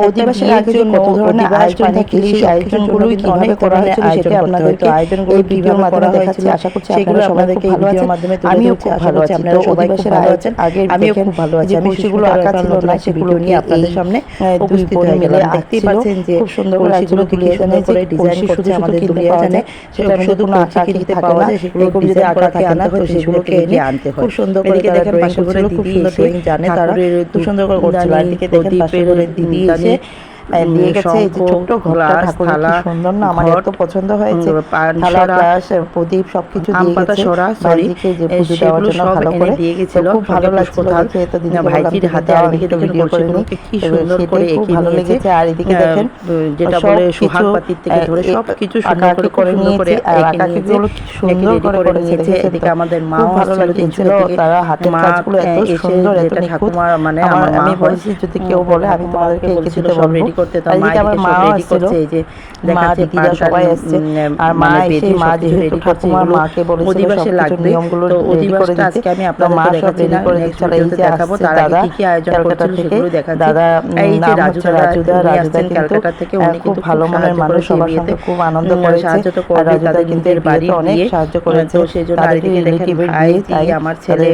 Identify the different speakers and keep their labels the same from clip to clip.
Speaker 1: অধিবাসের আগে যে কত ধরনের আয়োজন থাকে সেই আয়োজনগুলো কিভাবে করা হয়েছিল সেটা আপনাদেরকে আয়োজনগুলো ভিডিওর মাধ্যমে দেখাচ্ছি। আশা করছি আপনারা সবাই খুব ভালো আছেন, আমিও খুব ভালো আছি। তো অধিবাসের আয়োজন আগে
Speaker 2: আমিও খুব ভালো আছি।
Speaker 1: যে কলসিগুলো আঁকা ছিল না সেগুলো নিয়ে আপনাদের সামনে উপস্থিত হয়ে মিলে দেখতেই পাচ্ছেন যে খুব সুন্দর করে আঁকছিল দুলিয়াজানে যে ডিজাইন করছে আমাদের দুলিয়াজানে, সেটা শুধু কোনো আঁকা কিনতে থাকে না, এরকম যদি আঁকা থাকে না তো সেগুলোকে এনে আনতে হয়।
Speaker 2: খুব সুন্দর করে
Speaker 1: এদিকে দেখেন পাশে করে খুব সুন্দর ড্রয়িং জানে তারা, খুব সুন্দর করে করছিল। আর এদিকে দেখেন পাশে করে দিদি এসে দিয়ে গেছে এই যে ছোট্ট ঘরটা, ঠাকুরের কি সুন্দর না, আমার এত পছন্দ হয়েছে। থালা, গ্লাস, প্রদীপ সবকিছু দিয়ে গেছে ভাইজিকে যে পুজো দেওয়ার জন্য ভালো করে দিয়ে গেছিল। খুব ভালো লাগছিল দেখে। তো দিদি ভাইজির হাতে আর একটু ভিডিও করে নিই, কি সুন্দর করে খুব ভালো লেগেছে। আর এদিকে দেখেন
Speaker 2: যেটা বলে সোহাগ পাতির থেকে ধরে সবকিছু সুন্দর করে
Speaker 1: নিয়েছে, আর আঁকাগুলো কি সুন্দর করে নিয়েছে। এদিকে আমাদের মা ভালো লাগছিল, তারা হাতের কাজগুলো এত সুন্দর, এত নিখুঁত। মানে আমি বলছি যদি কেউ বলে আমি তোমাদেরকে এঁকে দিতে বলবো।
Speaker 2: করতে, তো মা
Speaker 1: আমার মা
Speaker 2: রেডি করছে, এই যে
Speaker 1: মা দিদিরা সবাই আসছে। আর মা এসে মা যেহেতু ঠাকুমার মাকে বলেছিল সবকিছু নিয়মগুলো রেডি করে দিতে,
Speaker 2: আজকে আমি আপনাদের
Speaker 1: মা সব রেডি করে দিচ্ছে। আর এই যে
Speaker 2: দেখাবো তার আগে কি কি আয়োজন করছিল সেগুলো দেখাচ্ছি।
Speaker 1: দাদা
Speaker 2: এই যে
Speaker 1: রাজুদা ক্যালকাটা থেকে, উনি খুব ভালো মনের মানুষ, সবার সাথে খুব আনন্দ করেছে।
Speaker 2: সাহায্য তো করে,
Speaker 1: রাজুদা কিন্তু বাড়ি অনেক সাহায্য করেছে।
Speaker 2: তো সেই জন্য আজকে রিলেটিভের বিয়ে, তাই আমার ছেলে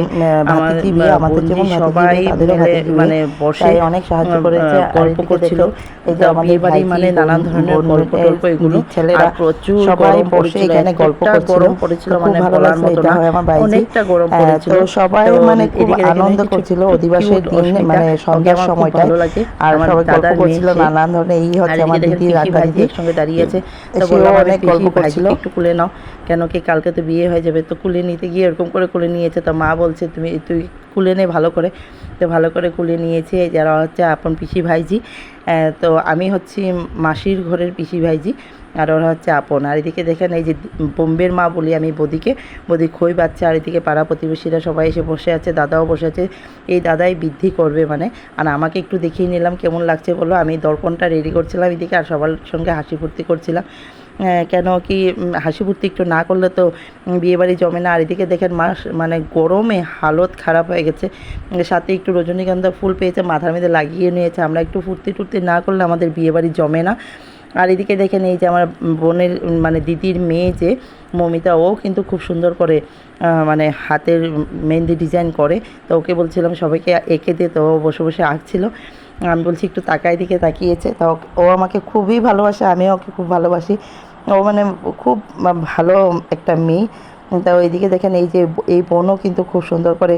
Speaker 2: আমার বিয়ে, আমাদের যেমন সবাই মানে বসে
Speaker 1: অনেক সাহায্য করেছে,
Speaker 2: গল্প করছিল। এই যে আমাদের বাড়ি মানে নানান ধরনের গল্প টল্প এগুলো,
Speaker 1: ছেলেরা
Speaker 2: প্রচুর
Speaker 1: সবাই বসে এখানে গল্প করছিল।
Speaker 2: গরম পড়েছিল, মানে
Speaker 1: ভালো লাগছে। এটা হয় আমার বাড়ি,
Speaker 2: অনেকটা গরম পড়েছিল।
Speaker 1: তো সবাই মানে খুব আনন্দ করছিল অধিবাসের দিন, মানে সন্ধ্যার সময়টা। আর সবাই গল্প করছিল নানান ধরনের। এই হচ্ছে আমার দিদি রাজবাড়িতে
Speaker 2: একসঙ্গে দাঁড়িয়ে আছে। তো বললাম অনেক গল্প করছিল, একটু কুলে নাও, কেন কি কালকে তো বিয়ে হয়ে যাবে। তো কুলে নিতে গিয়ে এরকম করে কুলে নিয়েছে। তো মা বলছে তুই কুলে নে ভালো করে। তো ভালো করে কুলে নিয়েছে। যারা হচ্ছে আপন পিসি ভাইজি, তো আমি হচ্ছি মাসির ঘরের পিসি ভাইজি, আর ওরা হচ্ছে আপন। আর এদিকে দেখেন এই যে বোম্বের মা বলি আমি বদিকে, বদি খই বাচ্চা। আর এদিকে পাড়া প্রতিবেশীরা সবাই এসে বসে আছে, দাদাও বসে আছে। এই দাদাই বৃদ্ধি করবে মানে। আর আমাকে একটু দেখিয়ে নিলাম কেমন লাগছে বলো। আমি দর্পণটা রেডি করছিলাম এদিকে, আর সবার সঙ্গে হাসি ফুর্তি করছিলাম। কেন কি হাসি ফুর্তি একটু না করলে তো বিয়েবাড়ি জমে না। আর এদিকে দেখেন মানে গরমে হালত খারাপ হয়ে গেছে। সাথে একটু রজনীগন্ধা ফুল পেয়েছে, মাথার মধ্যে লাগিয়ে নিয়েছে। আমরা একটু ফুর্তি টুর্তি না করলে আমাদের বিয়েবাড়ি জমে না। আর এদিকে দেখেন এই যে আমার বোনের মানে দিদির মেয়ে যে মমিতা, ও কিন্তু খুব সুন্দর করে মানে হাতের মেহেন্দি ডিজাইন করে। তো ওকে বলছিলাম সবাইকে এঁকে দিয়ে, তো ও বসে বসে আঁকছিল। আমি বলছি একটু তাকায়, দিকে তাকিয়েছে। তা ও আমাকে খুবই ভালোবাসে, আমিও ওকে খুব ভালোবাসি। ও মানে খুব ভালো একটা মেয়ে। তা ওইদিকে দেখেন এই যে এই বোনও কিন্তু খুব সুন্দর করে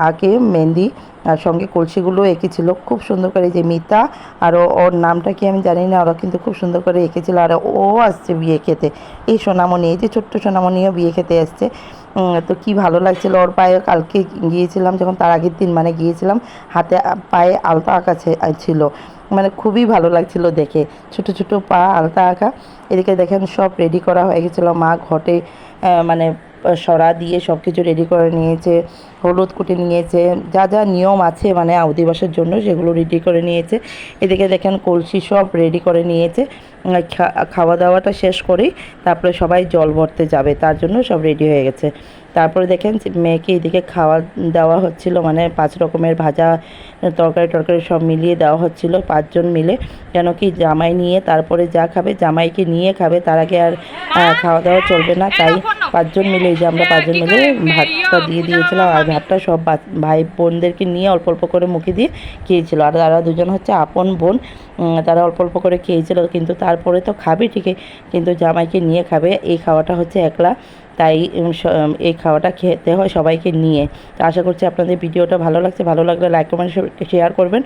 Speaker 2: আঁকে মেহেন্দি, আর সঙ্গে কলসিগুলো এঁকেছিল খুব সুন্দর করে। যে মিতা, আর ওর নামটা কি আমি জানি না, ওরা কিন্তু খুব সুন্দর করে এঁকেছিল। আর ও আসছে বিয়ে খেতে, এই সোনামণি, এই যে ছোট্ট সোনামণিও বিয়ে খেতে আসছে। তো কি ভালো লাগছিলো ওর পায়ে। কালকে গিয়েছিলাম যখন, তার আগের দিন মানে গিয়েছিলাম, হাতে পায়ে আলতা আঁকা ছিল, মানে খুবই ভালো লাগছিল দেখে, ছোট ছোট পা আলতা আঁকা। এদিকে দেখেন সব রেডি করা হয়ে গেছিলো। মা ঘটে মানে সরা দিয়ে সব কিছু রেডি করে নিয়েছে, হলুদ কুটে নিয়েছে, যা যা নিয়ম আছে মানে অধিবাসের জন্য সেগুলো রেডি করে নিয়েছে। এদিকে দেখেন কলসি সব রেডি করে নিয়েছে। খাওয়া দাওয়াটা শেষ করেই তারপরে সবাই জল ভরতে যাবে, তার জন্য সব রেডি হয়ে গেছে। তারপরে দেখেন মেয়েকে এদিকে খাওয়া দেওয়া হচ্ছিল, মানে 5 রকমের ভাজা তরকারি সব মিলিয়ে দেওয়া হচ্ছিল 5 জন মিলে। কেন কি জামাই নিয়ে তারপরে যা খাবে জামাইকে নিয়ে খাবে, তার আগে আর খাওয়া দাওয়া চলবে না। তাই 5 জন মিলে, এই যে আমরা 5 জন মিলে ভাতটা দিয়ে দিয়েছিলাম। আর ভাতটা সব ভাই বোনদেরকে নিয়ে অল্প অল্প করে মুখে দিয়ে খেয়েছিল। আর তারা দুজন হচ্ছে আপন বোন, তারা অল্প অল্প করে খেয়েছিল। কিন্তু তারপরে তো খাবে ঠিকই, কিন্তু জামাইকে নিয়ে খাবে। এই খাওয়াটা হচ্ছে একলা, তাই এই খাওয়াটা খেতে হয় সবাইকে নিয়ে। তো আশা করছি আপনাদের ভিডিওটা ভালো লাগছে, ভালো লাগলে লাইক কমেন্ট শেয়ার করবেন।